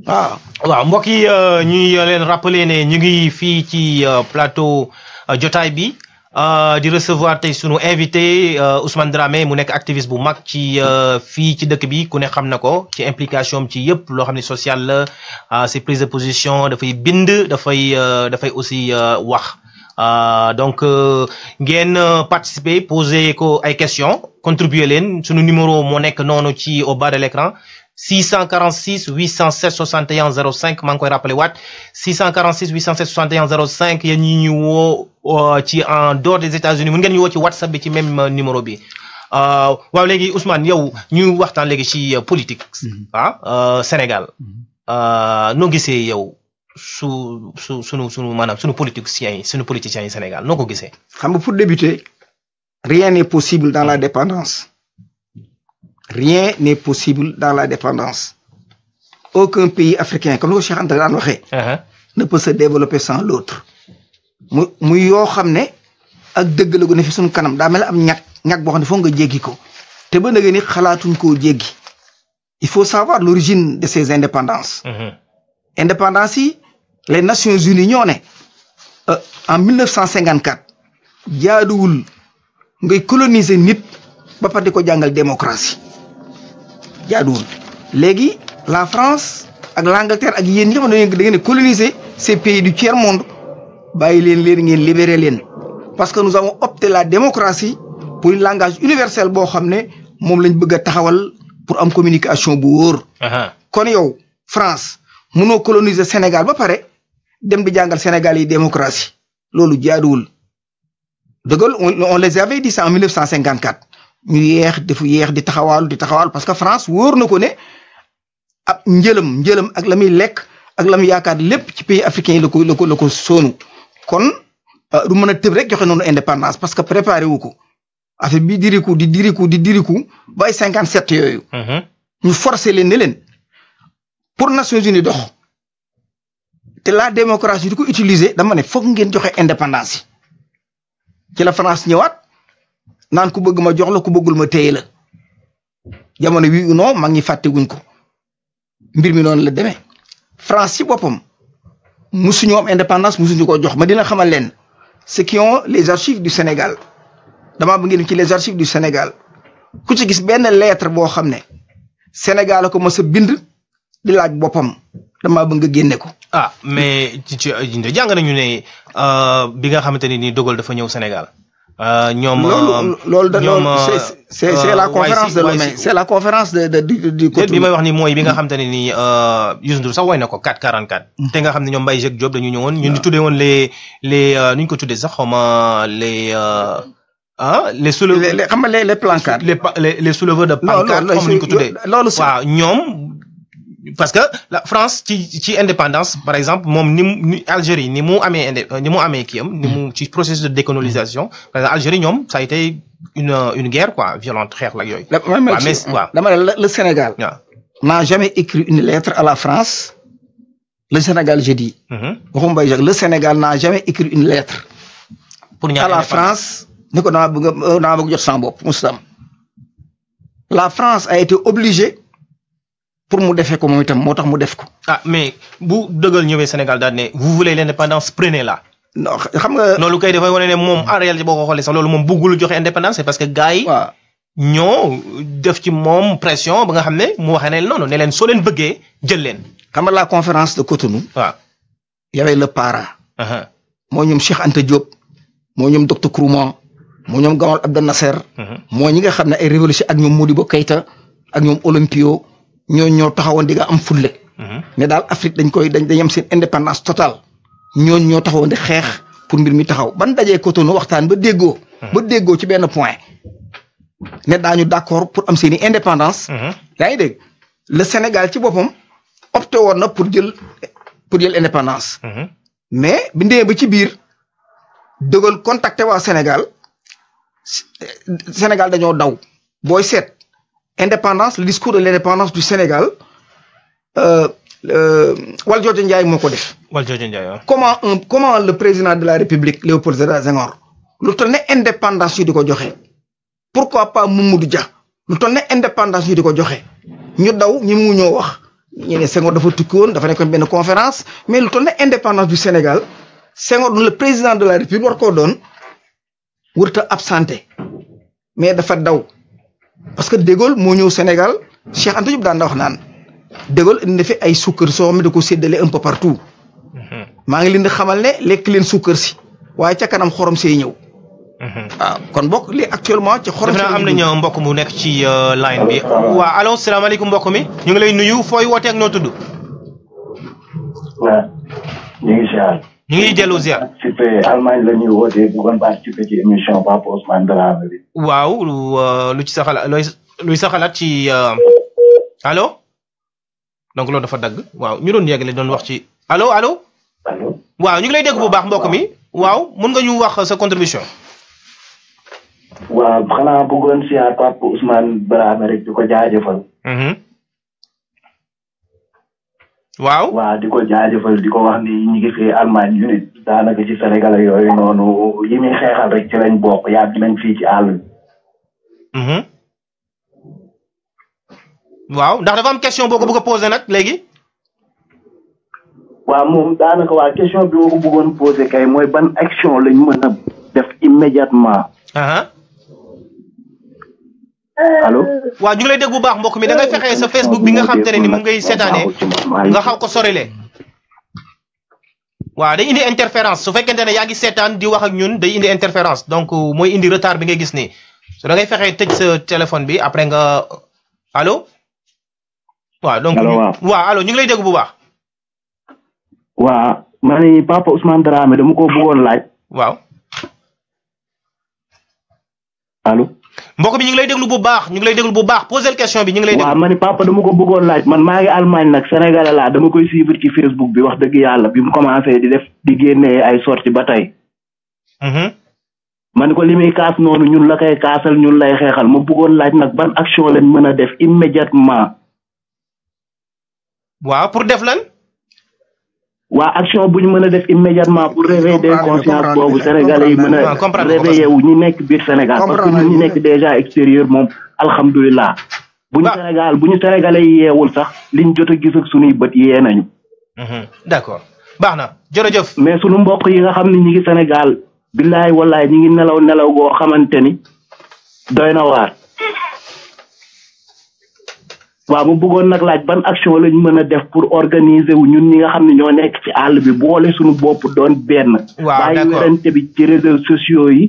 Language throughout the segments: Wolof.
waaw waaw mbokk yi ñuy leen rappeler ne ñu ngi fii ci plateau jotaay bi di recevoir tey sunu invité Ousmane Dramé mu nekk activiste bu mag ci fii ci dëkk bi ku ne xam na ko ci implication ci yëpp loo xam ne social la ses prises de position dafay bind dafay aussi wax donc ngeen participer poser ko ay questions contribuer leen sunu numéro moo nekk noonu ci au bas de l'écran 646 807 61 05 maa ngi koy rappelé waat 646 807 61 05 yéen ñi ñu woo ci en dehors des États-Unis mun ngeen ñu woo ci WhatsApp bi ci même numéro bi waaw léegi Ousmane yow ñu waxtaan léegi ci politique Sénégal noo gisee yow sunu maanaam sunu politiciens yi Sénégal noo ko gisee. xam nga pour débuter rien n'est possible dans la dépendance. Rien n'est possible dans la dépendance. Aucun pays africain, comme le Cheikh Anta daan waxee, ne peut se développer sans l'autre. muy yoo xam ne ak dëgg la gu ne fi suñu kanam daa mel am ñag boo xam ne foog nga jéggi ko te ba nga ni xalaatuñ koo jéggi. Il faut savoir l'origine de ces indépendances. Indépendance yi les Nations Unies ñoo ne en 1954 jaaduwul ngay coloniser nit ba pare di ko jàngal démocratie. jaaduwul léegi la France ak l'Angleterre ak yéen ñi xam ne da ngeen coloniser ces pays du tiers monde bàyyi leen ngeen libérer leen parce que nous avons opté la démocratie pour un langage universel boo xam ne moom lañ bëgg a taxawal pour am communication bu wóor. kon yow France mënoo coloniser Sénégal ba pare dem di jàngal Sénégal yi démocratie loolu jaaduwul de Gaulle on les avait dit ça en 1954. ñu yeex di taxawaalu parce que France wóor na ko ne ab njëlam ak la muy lekk ak la muy yaakaar lépp ci pays africain yi la ko soonu kon du mën a tëb rek joxe noonu indépendance parce que préparé wu ko affaire bi di diriku ba ay 57 yooyu. ñu forcer leen ne leen pour Nations Unies dox te la démocratie di ko utiliser dama ne foog ngeen joxe indépendance yi ci la France ñëwaat. naan ku bëgg ma jox la ku bëggul ma téye la jamono wi non mag ñi fàttewuñ ko mbir mi noonu la demee France ci boppam musuñu am indépendance musuñu ko jox ma dina xamal leen ceux qui ont les archives du Sénégal damaa bëgg ngeen ci les archives du Sénégal ku ci gis benn lettre boo xam ne Sénégal ko mos a bind di laaj boppam damaa bëgg nga génne ko. mais ci jàng nañu ne bi nga xamante ni de Gaulle dafa ñëw Sénégal. c'est la conférence de Lomé c'est la conférence du côté bi may wax ni mooy bi nga xam te ne ni Youssou Ndour sax woy na ko 444 te nga xam ne ñoom Mbaye Jacques Diop dañu ñëwoon ñun ñu tuddee woon les nu ñu ko tuddee sax xawma les souleveurs xam nga les plancards les souleveurs de pancarte comme ñu ko tuddee waaw ñoom parce que la France ci indépendance par exemple moom ni Algérie ni mu amee kiyam ni mu ci processus de décolonisation par exemple Algérie ñoom ça a été une guerre quoi violente xeex la yooyu. dama ne le Sénégal. n'a jamais écrit une lettre à la France. Le Sénégal je dis. waxuma Mbaye Jacques le Sénégal n'a jamais écrit une lettre. pour à la France ni ko dama bëgg jot sama bopp mustam la France a été obligée. pour mu defee ko moom itam moo tax mu def ko. mais bu dëggal ñëwee Sénégal daal ne vous voulez l'indépendance prenez-la. non xam nga. loolu kay dafay wane ne moom en réalité boo ko xoolee sax loolu moom bëggul joxe indépendance c'est parce que gars yi. ñoo def ci moom pression ba nga xam ne mu waxee ne noonu ne leen soo leen bëggee jël leen. xam nga la conférence de Cotonou. y avait le para. moo ñoom Cheikh Anta Diop. moo ñoom docteur Kourouma. moo ñoom Gamal Abdel Nasser. moo ñi nga xam ne ay révolution ak ñoom Modibo Keïta ak ñoom Olympio. ñoo taxawoon di nga am fulle mais daal Afrique dañ am seen indépendance totale ñoo taxawoon di xeex pour mbir mi taxaw ban dajee Cotonou waxtaan ba déggoo ci benn point ne daañu d'accord pour am seeni indépendance yaa ngi dégg le Sénégal ci boppam opté woon na pour jël indépendance mais bi ndee ba ci biir De Gaulle contacté waa Sénégal dañoo daw booy seet indépendance le discours de l'indépendance du Sénégal Valdiodio Ndiaye moo ko def. Valdiodio Ndiaye comment le président de la République Léopold Sédar Senghor lu toll ne indépendance yi di ko joxe pourquoi pas Mamadou Dia lu toll ne indépendance yi di ko joxe ñu daw ñi mu ñoo wax ñu ne Senghor dafa tukki woon dafa nekkoon benn conférence mais lu toll ne indépendance du Sénégal Senghor doon le président de la République war koo doon wërta absenté mais dafa daw parce que De Gaulle moo ñëw Sénégal Cheikh Anta Diop daan na wax naan De Gaulle indi fi ay suukar soo xam ne da ko séddale un peu partout maa ngi leen di xamal ne lekk leen suukar si waaye ca kanam xorom see ñëw. waaw kon bokk li actuellement ci xorom. am nañu mbokk mu nekk ci line bi. waaw allo salaamaaleykum mbokk mi ñu ngi lay nuyu fooy wootee ak noo tudd. waaw ñu ngi ziar. ñu ngi dellu ziar. participer Allemagne la ñuy wootee bëggoon participer ci émission Papa Ousmane Dramé bi. waaw lu ci sa xalaat luy sa xalaat ci allo. donc loolu dafa dagg waaw ñu doon yeggale doon wax ci allo allo. allo. waaw ñu ngi lay dégg bu baax mbokk mi. waaw mun nga ñu wax sa contribution. waaw xanaa bëggoon ziar Papa Ousmane Dramé rek di ko jaajëfal. waaw. waaw di ko jaajëfal di ko wax ni ñu ngi fi Allemagne yu nit daanaka ci Sénégal yooyu noonu yi muy xeexal rek ci lañ bokk yàgg nañ fii ci àll bi. waaw ndax dafa am question boo ko bëgg a posé nag léegi. waaw moom daanaka waa question bi ma ko bëggoon posé kay mooy ban action lañ mën a def immédiatement. allo. waaw ñu ngi lay dégg bu baax mbokk mi da ngay fexe sa Facebook bi nga xam te ne ni moom ngay seetaanee nga xaw ko sorelee. waaw day indi interférence su fekkente ne yaa ngi seetaan di wax ak ñun day indi interférence donc mooy indi retard bi ngay gis nii so da ngay fexe tëj sa téléphone bi après nga allo. waaw donc waaw allo ñu ngi lay dégg bu baax. waaw ma ne Papa Ousmane Dramé dama ko bëggoon laaj. waaw. allo. mbokk bi ñu ngi lay déglu bu baax ñu ngi lay déglu bu baax posé question bi ñu ngi lay déglu. waaw ma ne papa dama ko bëggoon laaj man maa ngi Allemagne nag Sénégalais laa dama koy suivre ci Facebook bi wax dëgg yàlla bi mu commencé di génnee ay sorties ba tey. ma ne ko li muy kaas noonu ñun la koy kaasal ñun lay xeexal ma bëggoon laaj nag ban action lañ mën a def immédiatement. waaw pour def lan. waa action bu ñu mën a def immédiatement pour réveiller des consciences boobu Sénégalais yi mën a réveiller wu ñi nekk biir Sénégal parce que ñun ñi nekk déjà extérieur moom alhamdulilah. bu ñu Sénégalais yi yeewul sax liñ jot a gis ak sunuy bët yee nañu. d'accord baax na jërëjëf. mais sunu mbokk yi nga xam ne ñi ngi Sénégal billaay wallaay ñi ngi nelaw goo xamante ni doy na waar. waaw mu bëggoon nag laaj ban action lañ mën a def pour organiser wu ñun ñi nga xam ne ñoo nekk ci àll bi boole suñu bopp doon benn. waaw d'accord bàyyi werante bi ci réseaux sociaux yi.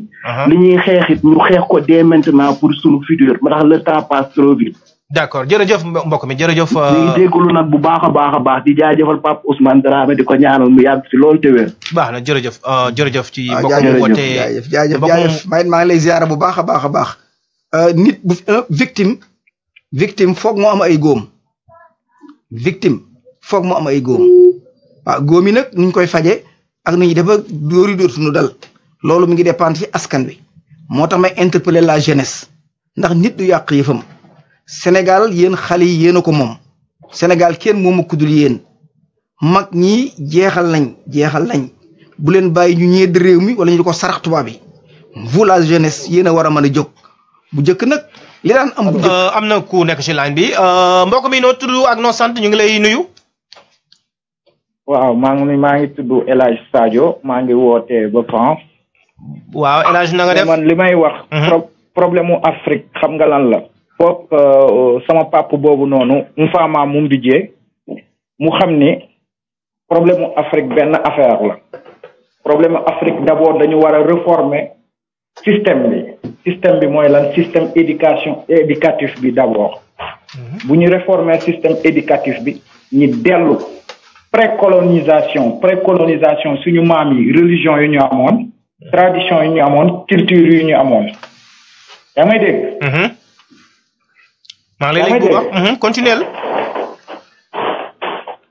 li ñuy xeexit ñu xeex ko dès maintenant pour suñu futur ma tax le temps passe trop vite. d'accord jërëjëf mbokk mi jërëjëf. ñu ngi déglu nag bu baax a baax di jaajëfal Pape Ousmane Dramé di ko ñaanal mu yàgg si loolu te wér. baax na jërëjëf ci mbokk mi woote jaajëf maa ngi lay ziara bu baax a baax nit bu victime foog moo am ay góom waaw góom yi nag nuñ koy faje ak nu ñuy def ba dóori dootuñu dal loolu mi ngi dépendre ci askan wi moo tax may interpeller la jeunesse ndax nit du yàq yëfam Sénégal yéen xale yi yéen a ko moom Sénégal kenn moomu kudul yéen mag ñi jeexal nañ bu leen bàyyi ñu ñeed réew mi wala ñu di ko sarax tubaab bi vous la jeunesse yéen a war a mën a jóg bu njëkk nag li daan am bu njëkk am na ku nekk ci line bi mbokk mi noo tudd ak noo sant ñu ngi lay nuyu. waaw maa ngi tudd El Hadj Sadio maa ngi wootee ba France. waaw El Hadj na nga def man li may wax. problème mu Afrique xam nga lan la. foog sama papa boobu noonu Mfama Moumbidjé mu xam ni problème mu Afrique benn affaire la. problème mu Afrique d'abord dañu war a réformer système bi mooy lan système éducatif bi d'abord. bu ñu réformer système éducatif bi ñi dellu précolonisation suñu maam yi religion yu ñu amoon tradition yu ñu amoon culture yu ñu amoon yaa may dégg. maa ngi lay dégg bu baax continuer.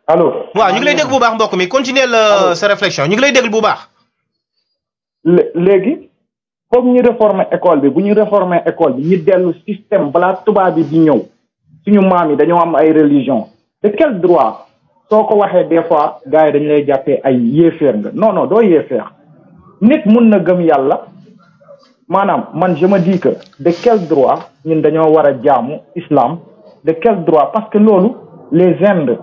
allo. waaw ñu ngi lay dégg bu baax mbokk mi continuer sa réflexion ñu ngi lay dégg bu baax. léegi foog ñu réformer école bi bu ñu réformer école bi ñu dellu système balaa tubaab bi di ñëw suñu maam yi dañoo am ay religion de quel droit soo ko waxee des fois gars yi dañu lay jàppee ay yéeféer nga non doo yéeféer nit mun na gëm yàlla maanaam man je me dis que de quel droit ñun dañoo war a jaamu islam de quel droit parce que loolu les Indes,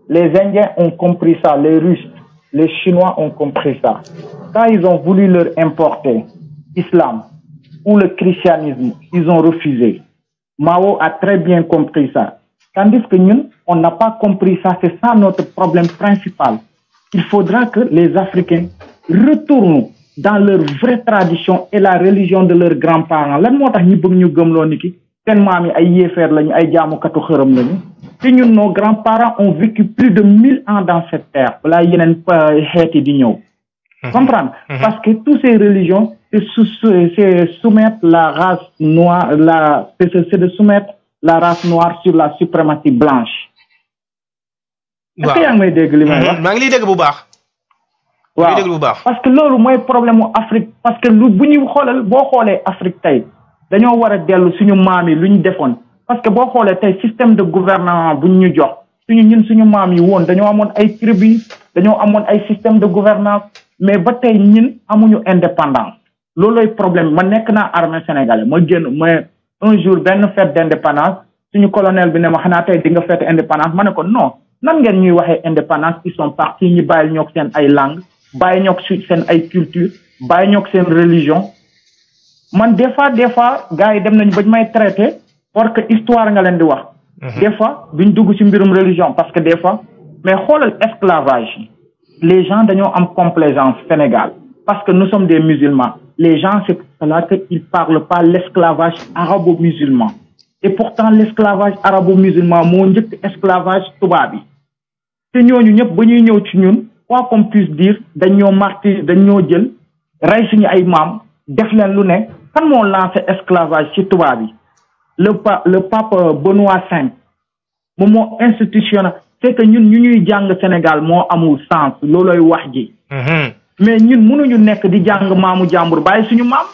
les Indiens ont compris ça, les Russes, les Chinois ont compris ça. Quand ils ont voulu leur importer l'islam ou le christianisme, ils ont refusé. Mao a très bien compris ça. Tandis que nous, on n'a pas compris ça, c'est ça notre problème principal. Il faudra que les Africains retournent dans leur vraie tradition et la religion de leurs grands-parents. Lan moo tax ñi bëgg ñu gëmloo ni ki seen maam yi ay yéefeer lañu ay jaamukatu xërëm lañu te ñun nos grands-parents ont vécu plus de 1000 ans dans cette terre balaa yeneen xeeti di ñëw. Comprendre? Parce que toutes ces religions c'est soumettre la race noire, c'est de soumettre la race noire sur la suprématie blanche. Est-ce que yaa ngi may dégg li may wax? maa ngi lay dégg bu baax. waaw parce que loolu mooy problème mu Afrique parce que lu bu ñu xoolal boo xoolee Afrique tey dañoo war a dellu suñu maam yi lu ñu defoon parce que boo xoolee tey système de gouvernement bu ñu jox suñu maam yi woon dañoo amoon ay tribus dañoo amoon ay système de gouvernance mais ba tey ñun amuñu indépendance loolooy problème ma nekk naa armée sénégalais ma génn mais un jour benn fête d'indépendance suñu colonel bi ne ma xanaa tey di nga fête indépendance ma ne ko non nan ngeen ñuy waxee indépendance ils sont partis ñu bàyyil ñoog seen ay langue bàyyi ñoog seen ay culture bàyyi ñoog seen religion man des fois gars yi dem nañu ba ñu may traité parce que histoire nga leen di wax. des fois duñ dugg ci mbirum religion parce que des fois mais xoolal esclavage les gens dañoo am complaisance Sénégal parce que nous sommes des musulmans les gens c'est pour cela que ils parlent pas l'esclavage arabo-musulman et pourtant l'esclavage arabo-musulman moo njëkk esclavage tubaab bi te ñooñu ñëpp ba ñuy ñëw ci ñun. Quoi qu'on puisse dire dañoo martyr dañoo jël rey suñu ay maam def leen lu ne kan moo lancé esclavage ci tubaab bi le pape Benoît V moom moo institutionnel c'est que ñun ñu ñuy jàng Sénégal moo amul sens loolooy wax ji mais ñun mënuñu nekk di jàng maamu jàmbur bàyyi suñu maam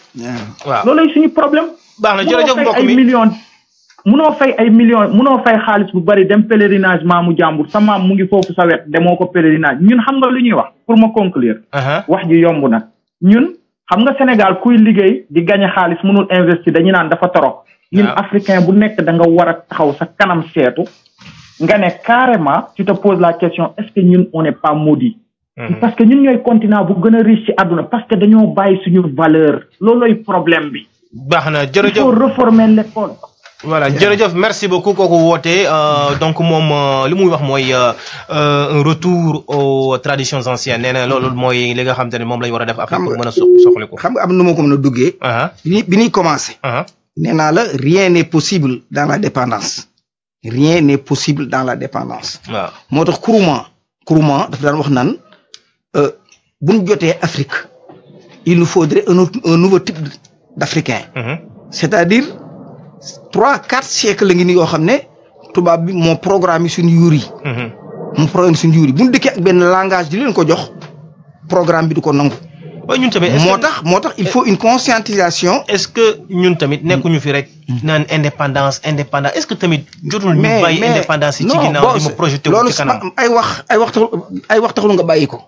waaw loolooy suñu problème baax na jërëjëf mbokk mi munoo fay ay millions munoo fay xaalis bu bari dem pèlerinage maamu jàmbur sa maam mu ngi foofu sa wet demoo ko pèlerinage ñun xam nga lu ñuy wax pour ma conclure wax ji yomb na ñun xam nga Sénégal kuy liggéey di gagner xaalis mënul investir dañu naan dafa torop ñun africain bu nekk da nga war a taxaw sa kanam seetu nga ne carrément tu te poses la question est-ce que ñun on n'est pas maudit parce que ñun ñooy continent bu gën a riche ci àdduna parce que dañoo bàyyi suñu valeur loolooy problème bi baax na jërëjëf il faut réformer l'école. Voilà jërëjëf merci beaucoup kooku woote donc moom li muy wax mooy un retour aux traditions anciennes nee na loolu mooy li nga xam te ne moom la ñu war a def après pour mën a soxaliku xam nga am nu ma ko mën a duggee bi ñuy commencé nee naa la rien n'est possible dans la dépendance rien n'est possible dans la dépendance waaw moo tax Kourouma dafa daan wax naan bu ñu jotee Afrique il nous faudrait un nouveau type d'Africain c'est-à-dire 3-4 siècles la ngi ni yoo xam ne tubaab bi moo programme suñu yuur yi mu programme suñu yuur yi bu ñu dëkkee ak benn langage di leen ko jox programme bi du ko nangu ñun tamit moo tax il faut une conscientisation est-ce que ñun tamit nekkuñu fi rek naan indépendance est-ce que tamit jotul ñu bàyyi indépendance yi ci ginnaaw di ma projeté wu ci kanam ay wax taxul nga bàyyi ko